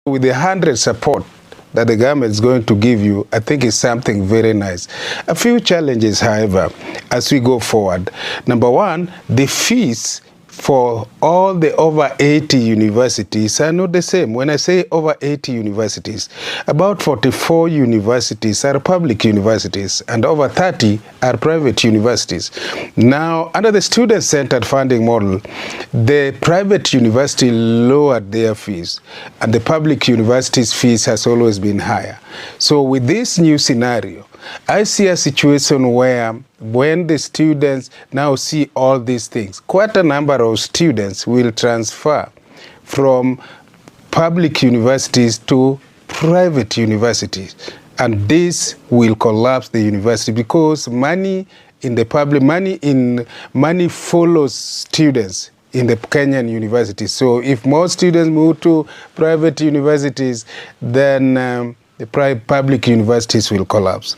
With the 100 support that the government is going to give you, I think it's something very nice. A few challenges, however, as we go forward. Number one, the fees for all the over 80 universities are not the same. When I say over 80 universities, about 44 universities are public universities and over 30 are private universities. Now, under the student-centered funding model, the private university lowered their fees and the public university's fees has always been higher. So with this new scenario, I see a situation where when the students now see all these things, quite a number of students will transfer from public universities to private universities. And this will collapse the university because money in the public, money follows students in the Kenyan universities. So if more students move to private universities, then the public universities will collapse.